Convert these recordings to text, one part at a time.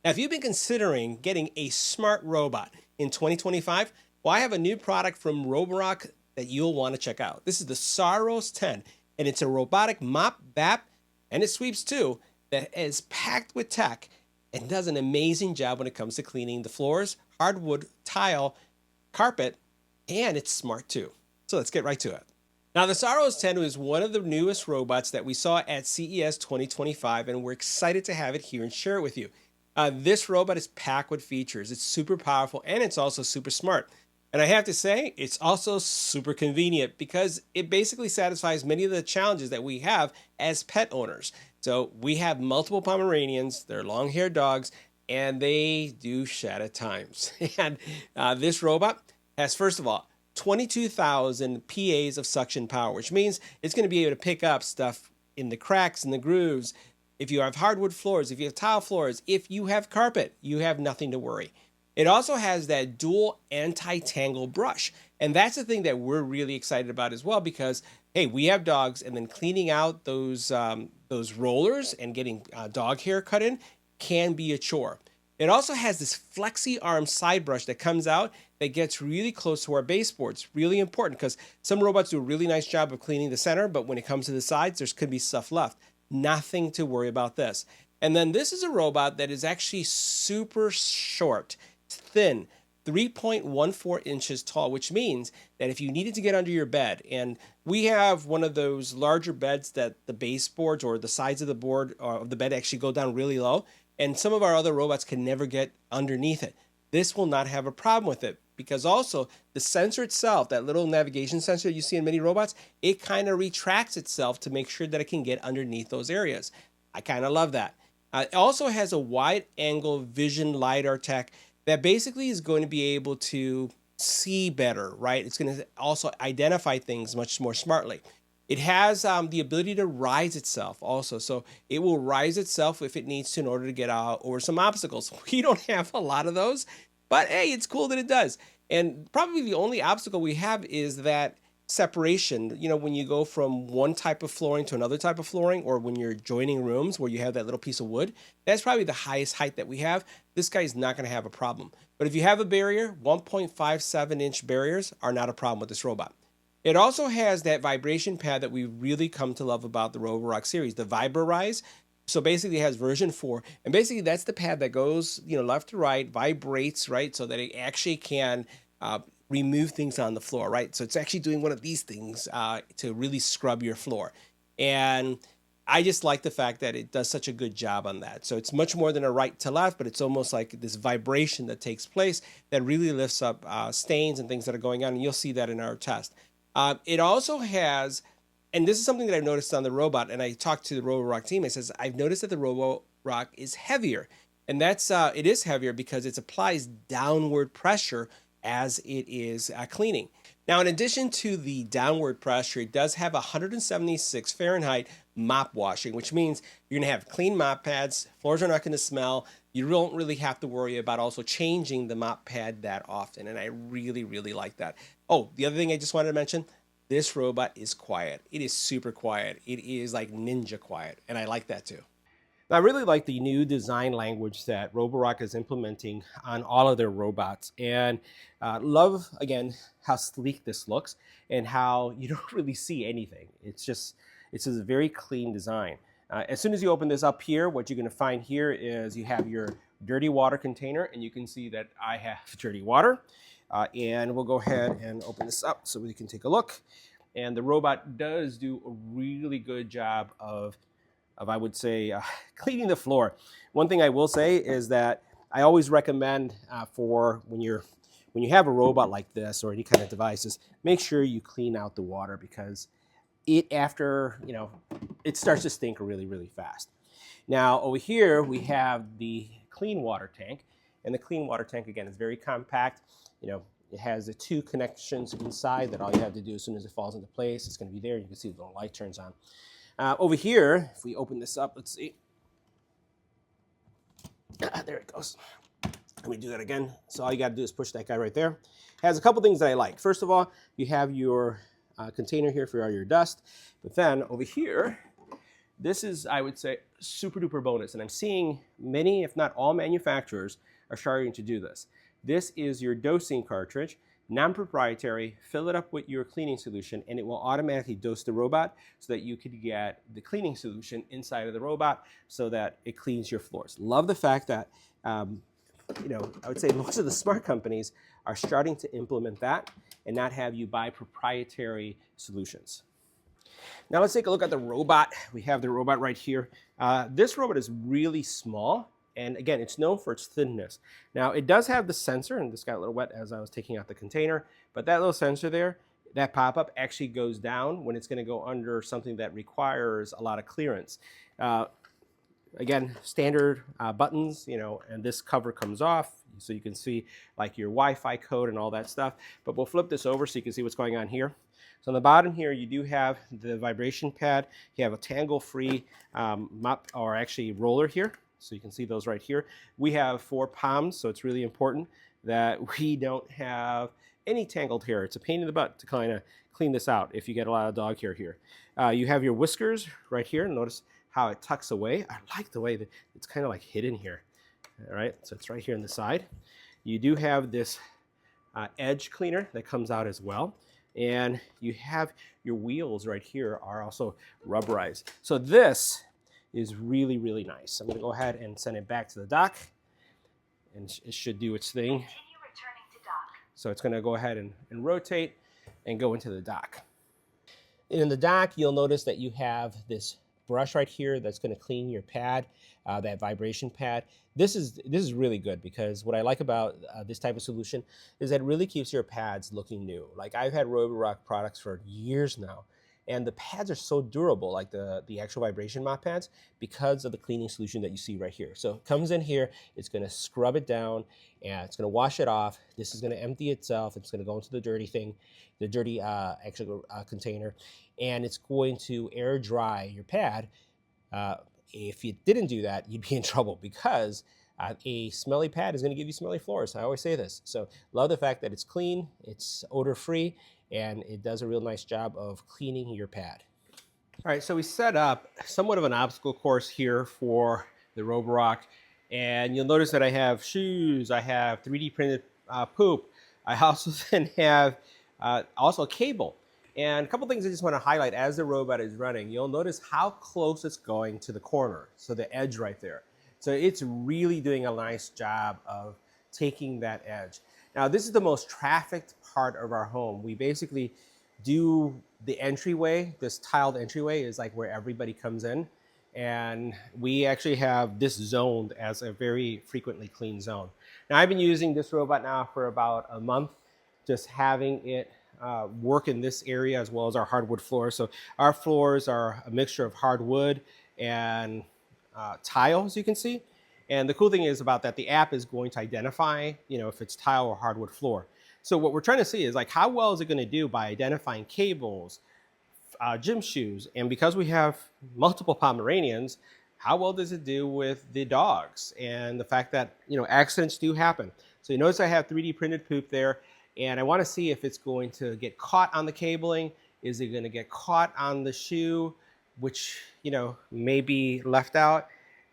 Now, if you've been considering getting a smart robot in 2025, well, I have a new product from Roborock that you'll want to check out. This is the Saros 10, and it's a robotic mop, vac, and it sweeps too, that is packed with tech and does an amazing job when it comes to cleaning the floors, hardwood, tile, carpet, and it's smart too. So let's get right to it. Now, the Saros 10 is one of the newest robots that we saw at CES 2025, and we're excited to have it here and share it with you. This robot is packed with features. It's super powerful and it's also super smart. And I have to say, it's also super convenient because it basically satisfies many of the challenges that we have as pet owners. So we have multiple Pomeranians, they're long-haired dogs, and they do shed at times. And this robot has, first of all, 22,000 PAs of suction power, which means it's going to be able to pick up stuff in the cracks and the grooves. If you have hardwood floors, if you have tile floors, if you have carpet, you have nothing to worry. It also has that dual anti-tangle brush. And that's the thing that we're really excited about as well because, hey, we have dogs and then cleaning out those rollers and getting dog hair cut in can be a chore. It also has this flexi arm side brush that comes out that gets really close to our baseboards. Really important because some robots do a really nice job of cleaning the center, but when it comes to the sides, there could be stuff left. Nothing to worry about this. And then this is a robot that is actually super short, thin, 3.14 inches tall, which means that if you needed to get under your bed, and we have one of those larger beds that the baseboards or the sides of the board or of the bed actually go down really low, and some of our other robots can never get underneath it. This will not have a problem with it because also the sensor itself, that little navigation sensor you see in many robots, it kind of retracts itself to make sure that it can get underneath those areas. I kind of love that. It also has a wide angle vision LiDAR tech that basically is going to be able to see better, right? It's going to also identify things much more smartly. It has the ability to rise itself also. So it will rise itself if it needs to in order to get out over some obstacles. We don't have a lot of those, but hey, it's cool that it does. And probably the only obstacle we have is that separation. You know, when you go from one type of flooring to another type of flooring, or when you're joining rooms where you have that little piece of wood, that's probably the highest height that we have. This guy is not going to have a problem. But if you have a barrier, 1.57-inch barriers are not a problem with this robot. It also has that vibration pad that we really come to love about the Roborock series, the Vibrise. So basically it has version 4, and basically that's the pad that goes, left to right, vibrates, right, so that it actually can remove things on the floor, right? So it's actually doing one of these things to really scrub your floor. And I just like the fact that it does such a good job on that. So it's much more than a right to left, but it's almost like this vibration that takes place that really lifts up stains and things that are going on, and you'll see that in our test. It also has, and this is something that I've noticed on the robot, and I talked to the Roborock team. It says, I've noticed that the Roborock is heavier. And that's it is heavier because it applies downward pressure as it is cleaning. Now, in addition to the downward pressure, it does have 176 Fahrenheit mop washing, which means you're going to have clean mop pads, floors are not going to smell, you don't really have to worry about also changing the mop pad that often, and I really, really like that. Oh, the other thing I just wanted to mention, this robot is quiet. It is super quiet. It is like ninja quiet, and I like that too. I really like the new design language that Roborock is implementing on all of their robots, and love, again, how sleek this looks and how you don't really see anything. It's a very clean design. As soon as you open this up here, what you're going to find here is you have your dirty water container, and you can see that I have dirty water. And we'll go ahead and open this up so we can take a look. And the robot does do a really good job of I would say, cleaning the floor. One thing I will say is that I always recommend for when you have a robot like this or any kind of devices, make sure you clean out the water because it starts to stink really, really fast. Now over here we have the clean water tank, and the clean water tank again is very compact. It has the 2 connections inside that all you have to do as soon as it falls into place, it's going to be there. You can see the little light turns on. Over here, if we open this up, let's see. There it goes. Let me do that again. So all you got to do is push that guy right there. It has a couple things that I like. First of all, you have your container here for all your dust. But then over here, This is, I would say, super duper bonus. And I'm seeing many, if not all manufacturers are starting to do this. This is your dosing cartridge, non-proprietary. Fill it up with your cleaning solution and it will automatically dose the robot so that you could get the cleaning solution inside of the robot so that it cleans your floors. Love the fact that, I would say most of the smart companies are starting to implement that and not have you buy proprietary solutions. Now let's take a look at the robot. We have the robot right here. This robot is really small, and again, it's known for its thinness. Now it does have the sensor, and this got a little wet as I was taking out the container, but that little sensor there, that pop-up actually goes down when it's going to go under something that requires a lot of clearance. Again, standard buttons, and this cover comes off so you can see like your Wi-Fi code and all that stuff. But we'll flip this over so you can see what's going on here. So on the bottom here, you do have the vibration pad. You have a tangle-free mop, or actually roller here. So you can see those right here. We have 4 palms, so it's really important that we don't have any tangled hair. It's a pain in the butt to kind of clean this out if you get a lot of dog hair here. You have your whiskers right here. Notice how it tucks away. I like the way that it's kind of like hidden here. All right, so it's right here on the side. You do have this edge cleaner that comes out as well. And you have your wheels right here are also rubberized. So this is really, really nice. I'm gonna go ahead and send it back to the dock and it should do its thing. Continue returning to dock. So it's gonna go ahead and rotate and go into the dock. In the dock, you'll notice that you have this brush right here that's going to clean your pad, that vibration pad. This is really good because what I like about this type of solution is that it really keeps your pads looking new. Like I've had Roborock products for years now, and the pads are so durable, like the actual vibration mop pads, because of the cleaning solution that you see right here. So it comes in here, it's going to scrub it down, and it's going to wash it off. This is going to empty itself. It's going to go into the dirty thing, the dirty actual container, and it's going to air dry your pad. If you didn't do that, you'd be in trouble because a smelly pad is going to give you smelly floors. I always say this. So love the fact that it's clean, it's odor-free, and it does a real nice job of cleaning your pad. All right, so we set up somewhat of an obstacle course here for the Roborock, and you'll notice that I have shoes, I have 3D printed poop, I also then have also a cable. And a couple things I just want to highlight as the robot is running. You'll notice how close it's going to the corner, so the edge right there. So it's really doing a nice job of taking that edge. Now, this is the most trafficked part of our home. We basically do the entryway. This tiled entryway is like where everybody comes in. And we actually have this zoned as a very frequently cleaned zone. Now, I've been using this robot now for about a month, just having it work in this area as well as our hardwood floors. So our floors are a mixture of hardwood and tile, as you can see. And the cool thing is about that, the app is going to identify, if it's tile or hardwood floor. So what we're trying to see is like, how well is it going to do by identifying cables, gym shoes, and because we have multiple Pomeranians, how well does it do with the dogs and the fact that, accidents do happen. So you notice I have 3D printed poop there. And I want to see if it's going to get caught on the cabling. Is it going to get caught on the shoe, which, may be left out,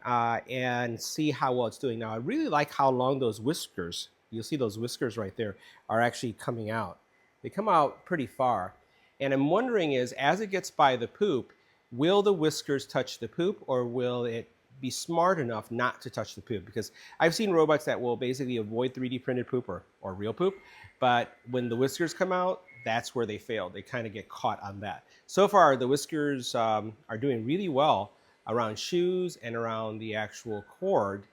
and see how well it's doing. Now, I really like how long those whiskers, you'll see those whiskers right there, are actually coming out. They come out pretty far. And I'm wondering is, as it gets by the poop, will the whiskers touch the poop or will it be smart enough not to touch the poop? Because I've seen robots that will basically avoid 3D printed poop or real poop, but when the whiskers come out, that's where they fail. They kind of get caught on that. So far, the whiskers are doing really well around shoes and around the actual cord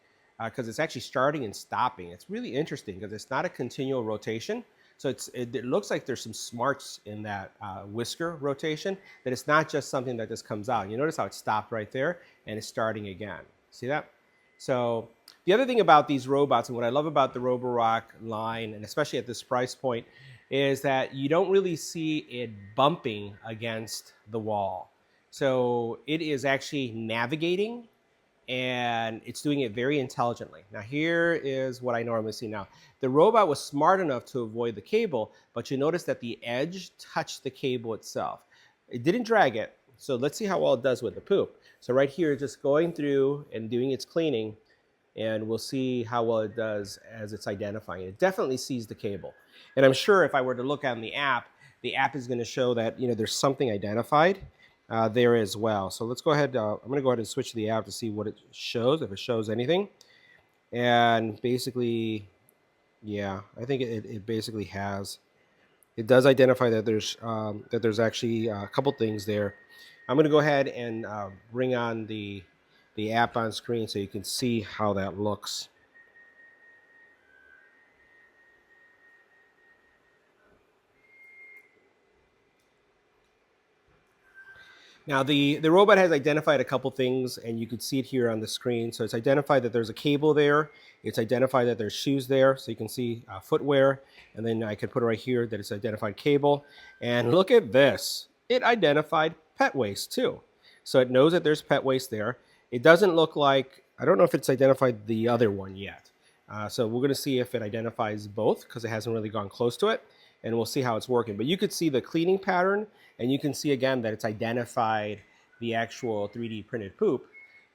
because it's actually starting and stopping. It's really interesting because it's not a continual rotation. So it looks like there's some smarts in that whisker rotation, that it's not just something that just comes out. You notice how it stopped right there and it's starting again. See that? So the other thing about these robots and what I love about the Roborock line, and especially at this price point, is that you don't really see it bumping against the wall. So it is actually navigating and it's doing it very intelligently. Now here is what I normally see now. The robot was smart enough to avoid the cable, but you notice that the edge touched the cable itself. It didn't drag it, So let's see how well it does with the poop. So right here, just going through and doing its cleaning, and we'll see how well it does as it's identifying. It definitely sees the cable. And I'm sure if I were to look on the app is going to show that, there's something identified there as well. So let's go ahead. I'm going to go ahead and switch to the app to see what it shows, if it shows anything. And basically, yeah, I think it basically has. It does identify that there's actually a couple things there. I'm going to go ahead and bring on the app on screen so you can see how that looks. Now the robot has identified a couple things, and you can see it here on the screen. So it's identified that there's a cable there. It's identified that there's shoes there, so you can see footwear. And then I can put it right here that it's identified cable. And look at this. It identified pet waste too. So it knows that there's pet waste there. It doesn't look like, I don't know if it's identified the other one yet. So we're going to see if it identifies both because it hasn't really gone close to it. And we'll see how it's working. But you could see the cleaning pattern, and you can see again that it's identified the actual 3D printed poop,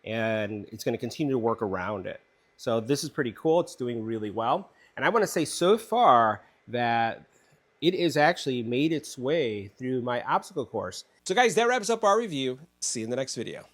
and it's going to continue to work around it. So this is pretty cool. It's doing really well. And I want to say so far that it has actually made its way through my obstacle course. So guys, that wraps up our review. See you in the next video.